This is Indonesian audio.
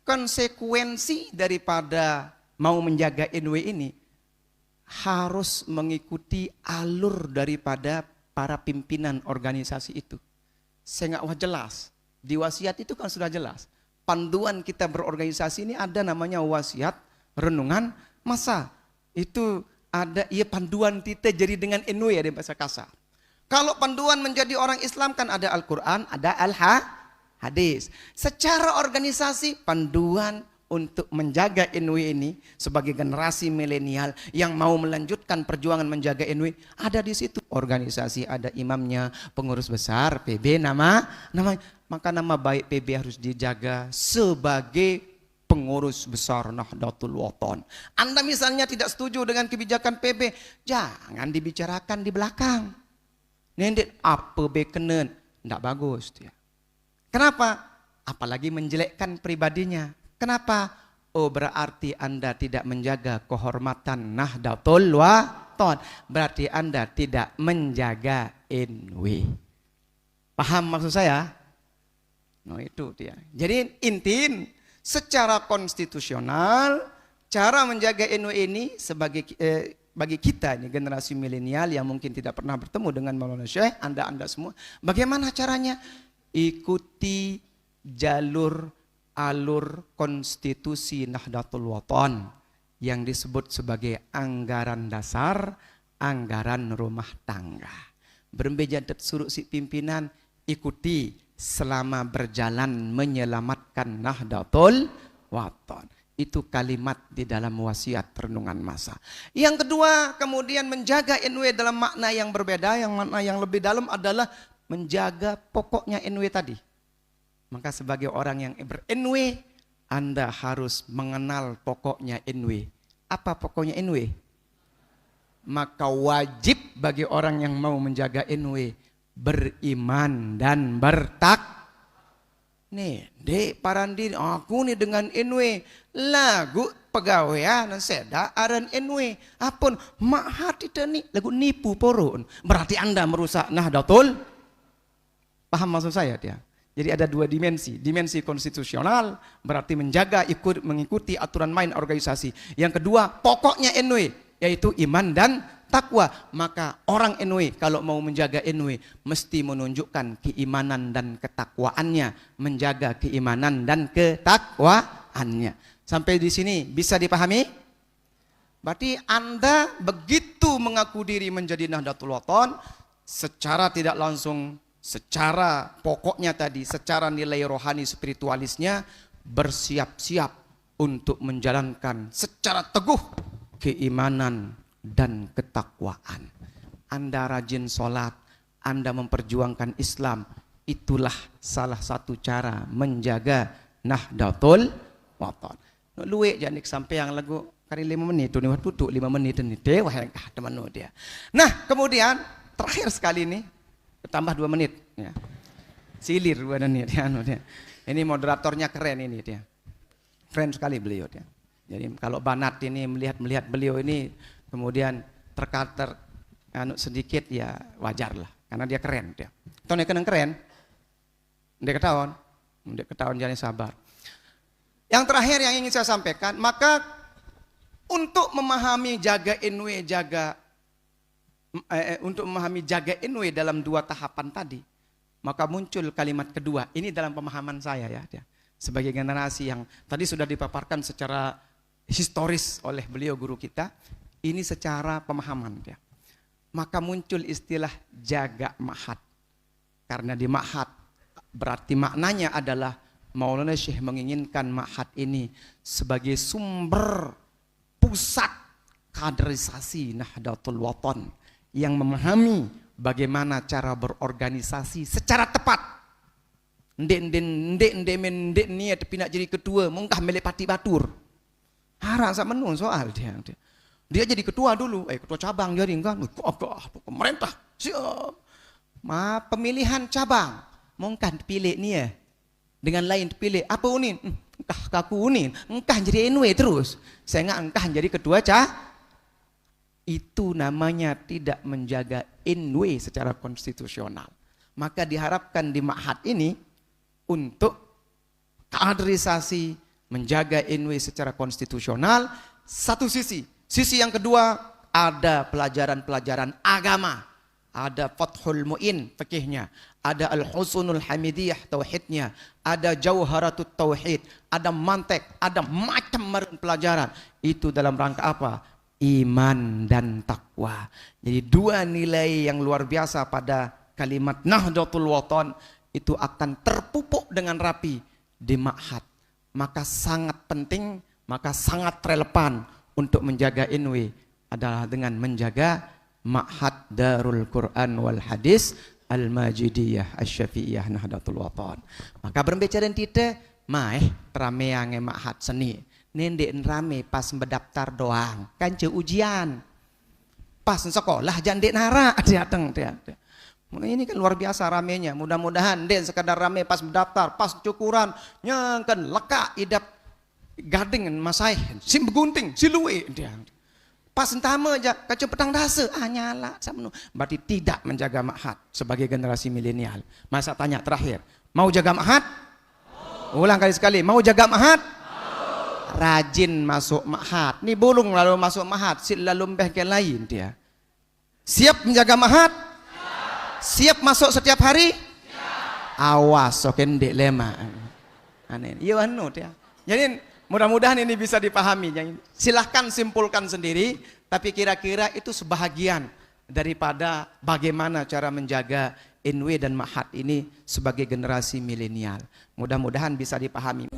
konsekuensi daripada mau menjaga NW ini harus mengikuti alur daripada para pimpinan organisasi itu. Saya nggak jelas. Di wasiat itu kan sudah jelas. Panduan kita berorganisasi ini ada namanya wasiat renungan masa. Itu ada panduan kita jadi dengan NW ya di bahasa kasar. Kalau panduan menjadi orang Islam kan ada Al-Quran, ada Al-Hadis. Secara organisasi panduan untuk menjaga NW ini sebagai generasi milenial yang mau melanjutkan perjuangan menjaga NW ada di situ. Organisasi ada imamnya, pengurus besar PB maka nama baik PB harus dijaga sebagai pengurus besar Nahdlatul Wathon. Anda misalnya tidak setuju dengan kebijakan PB, jangan dibicarakan di belakang. Nendet apa bekenen, tidak bagus dia. Kenapa? Apalagi menjelekkan pribadinya. Kenapa? Oh, berarti Anda tidak menjaga kehormatan Nahdlatul Wathon. Berarti Anda tidak menjaga NW. Paham maksud saya? No, itu dia. Jadi intin secara konstitusional cara menjaga NW ini sebagai bagi kita ini generasi milenial yang mungkin tidak pernah bertemu dengan Maulana Syekh, Anda semua, bagaimana caranya? Ikuti alur konstitusi Nahdlatul Wathon yang disebut sebagai anggaran dasar, anggaran rumah tangga. Berembeja suruh si pimpinan ikuti selama berjalan menyelamatkan Nahdlatul Wathon. Itu kalimat di dalam wasiat renungan masa. Yang kedua, kemudian menjaga NW dalam makna yang berbeda, yang makna yang lebih dalam adalah menjaga pokoknya NW tadi. Maka sebagai orang yang ber-NW, Anda harus mengenal pokoknya NW. Apa pokoknya NW? Maka wajib bagi orang yang mau menjaga NW beriman dan nih, dek parandi aku nih dengan NW lagu pegawaian seda aran NW apun mak hati tani lagu nipu porun berarti Anda merusak Nahdlatul. Paham maksud saya dia? Jadi ada dua dimensi. Dimensi konstitusional berarti mengikuti aturan main organisasi. Yang kedua pokoknya NW yaitu iman dan takwa. Maka orang NW kalau mau menjaga NW mesti menunjukkan keimanan dan ketakwaannya, menjaga keimanan dan ketakwaannya. Sampai di sini bisa dipahami? Berarti Anda begitu mengaku diri menjadi Nahdlatul Wathon secara tidak langsung, secara pokoknya tadi, secara nilai rohani spiritualisnya bersiap-siap untuk menjalankan secara teguh keimanan dan ketakwaan. Anda rajin sholat, Anda memperjuangkan Islam, itulah salah satu cara menjaga Nahdlatul Wathon. Luwe janik sampai yang lagu kali 5 menit, tuh 5 menit ini dewa yang teman dia. Nah kemudian terakhir sekali ini tambah 2 menit ya. Silir 2 menit ya, dia. Ini moderatornya keren ini dia. Keren sekali beliau dia. Jadi kalau Banat ini melihat beliau ini kemudian terkater sedikit ya wajar lah karena dia keren dia. Tahun yang keren. Dia ketahuan jadi sabar. Yang terakhir yang ingin saya sampaikan, maka untuk memahami jaga NW untuk memahami jaga NW dalam 2 tahapan tadi, maka muncul kalimat kedua. Ini dalam pemahaman saya ya, sebagai generasi yang tadi sudah dipaparkan secara historis oleh beliau guru kita, ini secara pemahaman ya. Maka muncul istilah jaga ma'had. Karena di ma'had berarti maknanya adalah Maulana Syekh menginginkan ma'had ini sebagai sumber pusat kaderisasi Nahdlatul Wathon yang memahami bagaimana cara berorganisasi secara tepat. Ndek niat pindah jadi ketua mungkah melepati batur. Harap sama menung soal dia jadi ketua dulu, ketua cabang jadi kan, pemerintah siap. Pemilihan cabang mungkah pilih nih ya. Dengan lain pilih apa unin? Engkah kaku unin, engkah jadi NW terus. Saya nggak engkah jadi ketua itu namanya tidak menjaga NW secara konstitusional. Maka diharapkan di ma'had ini untuk kaderisasi menjaga NW secara konstitusional. Satu sisi. Sisi yang kedua, ada pelajaran-pelajaran agama. Ada Fathul Mu'in fikihnya, ada Al-Husunul Hamidiyah tauhidnya, ada Jauharatut Tauhid, ada mantek, ada macam-macam pelajaran. Itu dalam rangka apa? Iman dan takwa. Jadi dua nilai yang luar biasa pada kalimat Nahdlatul Wathon itu akan terpupuk dengan rapi di Ma'had. Maka sangat penting, maka sangat relevan untuk menjaga NW adalah dengan menjaga Ma'had Darul Quran wal Hadis Al-Majidiyah Asy-Syafi'iyah Nahdlatul Wathon. Maka berbicara kita, rame yang Ma'had seni. Nendek rame pas mendaftar doang, kan ujian. Pas sekolah jandek nara datang dia. Ini kan luar biasa ramenya. Mudah-mudahan den sekadar rame pas mendaftar, pas cukuran, nyangkan leka idap gading masai, sim begunting, siluwe dia. Pas entama aja kacau petang dasa, nyala sama. Berarti tidak menjaga Ma'had sebagai generasi milenial. Masa tanya terakhir, mau jaga Ma'had? Ulang kali sekali, mau jaga Ma'had? Rajin masuk Ma'had. Nih bulung lalu masuk Ma'had, lalu mbeh ke lain dia. Siap menjaga Ma'had? Siap masuk setiap hari? Awas soken dek lema. Aneh. Iya anu dia. Jadi mudah-mudahan ini bisa dipahami. Silahkan simpulkan sendiri, tapi kira-kira itu sebahagian daripada bagaimana cara menjaga NW dan Ma'had ini sebagai generasi milenial. Mudah-mudahan bisa dipahami.